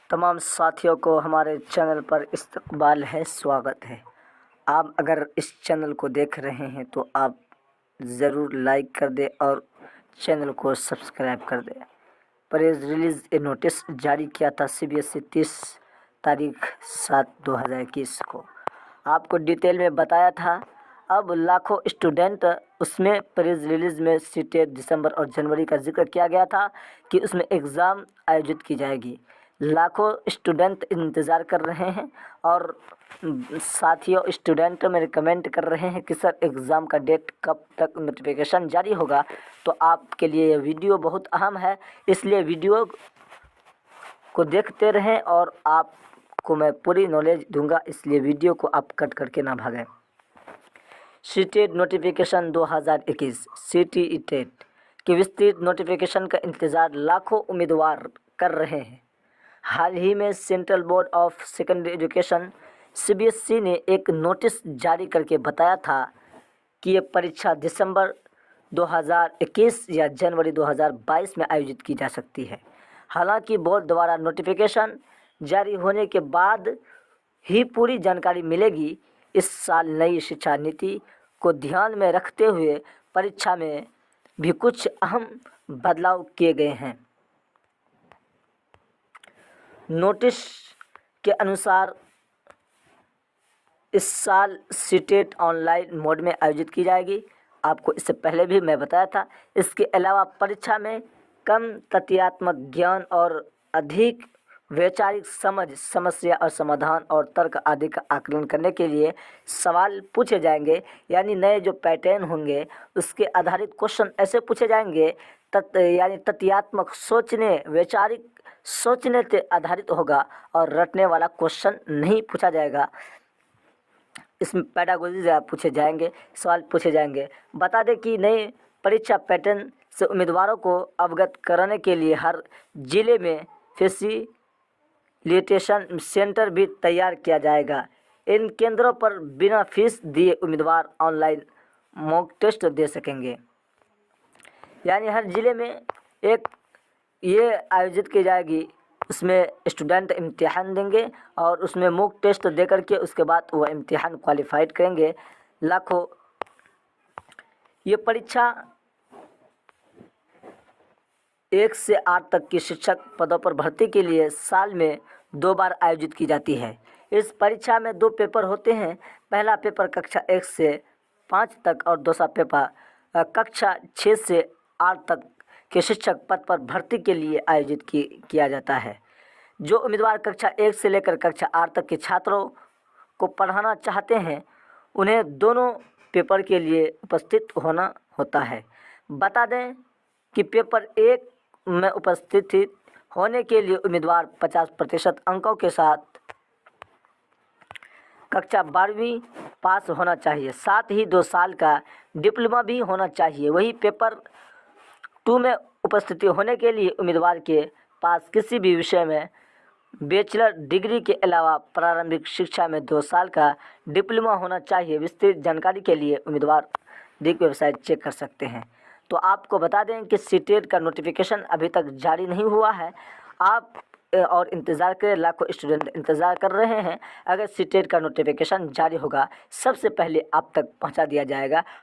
तमाम साथियों को हमारे चैनल पर इस्तकबाल है, स्वागत है। आप अगर इस चैनल को देख रहे हैं तो आप ज़रूर लाइक कर दें और चैनल को सब्सक्राइब कर दें। प्रेस रिलीज़ ए नोटिस जारी किया था CBSE 30 तारीख 7/2021 को। आपको डिटेल में बताया था। अब लाखों स्टूडेंट उसमें प्रेस रिलीज़ में सीटेट दिसंबर और जनवरी का जिक्र किया गया था कि उसमें एग्ज़ाम आयोजित की जाएगी। लाखों स्टूडेंट इंतज़ार कर रहे हैं और साथियों स्टूडेंट मेरे कमेंट कर रहे हैं कि सर एग्ज़ाम का डेट कब तक नोटिफिकेशन जारी होगा। तो आपके लिए यह वीडियो बहुत अहम है, इसलिए वीडियो को देखते रहें और आपको मैं पूरी नॉलेज दूंगा, इसलिए वीडियो को आप कट करके ना भागें। सीटेट नोटिफिकेशन 2021 CTE टेट के विस्तृत नोटिफिकेशन का इंतज़ार लाखों उम्मीदवार कर रहे हैं। हाल ही में central board of secondary education CBSE ने एक नोटिस जारी करके बताया था कि ये परीक्षा दिसंबर 2021 या जनवरी 2022 में आयोजित की जा सकती है। हालांकि बोर्ड द्वारा नोटिफिकेशन जारी होने के बाद ही पूरी जानकारी मिलेगी। इस साल नई शिक्षा नीति को ध्यान में रखते हुए परीक्षा में भी कुछ अहम बदलाव किए गए हैं। नोटिस के अनुसार इस साल सीटेट ऑनलाइन मोड में आयोजित की जाएगी। आपको इससे पहले भी मैं बताया था। इसके अलावा परीक्षा में कम तथ्यात्मक ज्ञान और अधिक वैचारिक समझ, समस्या और समाधान और तर्क आदि का आकलन करने के लिए सवाल पूछे जाएंगे। यानी नए जो पैटर्न होंगे उसके आधारित क्वेश्चन ऐसे पूछे जाएंगे यानी तथ्यात्मक सोचने, वैचारिक सोचने से आधारित होगा और रटने वाला क्वेश्चन नहीं पूछा जाएगा। इसमें पेडागोजी से पूछे जाएंगे, सवाल पूछे जाएंगे। बता दें कि नए परीक्षा पैटर्न से उम्मीदवारों को अवगत कराने के लिए हर जिले में फैसिलिटेशन सेंटर भी तैयार किया जाएगा। इन केंद्रों पर बिना फीस दिए उम्मीदवार ऑनलाइन मॉक टेस्ट दे सकेंगे। यानी हर जिले में एक ये आयोजित की जाएगी, उसमें स्टूडेंट इम्तिहान देंगे और उसमें मॉक टेस्ट दे करके उसके बाद वो इम्तिहान क्वालिफाइड करेंगे। लाखों ये परीक्षा 1 से 8 तक की शिक्षक पदों पर भर्ती के लिए साल में 2 बार आयोजित की जाती है। इस परीक्षा में 2 पेपर होते हैं। पहला पेपर कक्षा 1 से 5 तक और दूसरा पेपर कक्षा 6 से 8 तक के शिक्षक पद पर भर्ती के लिए आयोजित किया जाता है। जो उम्मीदवार कक्षा 1 से लेकर कक्षा 8 तक के छात्रों को पढ़ाना चाहते हैं उन्हें दोनों पेपर के लिए उपस्थित होना होता है। बता दें कि पेपर 1 में उपस्थित होने के लिए उम्मीदवार 50% अंकों के साथ कक्षा 12वीं पास होना चाहिए। साथ ही 2 साल का डिप्लोमा भी होना चाहिए। वही पेपर 2 में उपस्थिति होने के लिए उम्मीदवार के पास किसी भी विषय में बैचलर डिग्री के अलावा प्रारंभिक शिक्षा में 2 साल का डिप्लोमा होना चाहिए। विस्तृत जानकारी के लिए उम्मीदवार DIC वेबसाइट चेक कर सकते हैं। तो आपको बता दें कि सीटेट का नोटिफिकेशन अभी तक जारी नहीं हुआ है। आप और इंतज़ार करें, लाखों स्टूडेंट इंतज़ार कर रहे हैं। अगर सीटेट का नोटिफिकेशन जारी होगा सबसे पहले आप तक पहुंचा दिया जाएगा।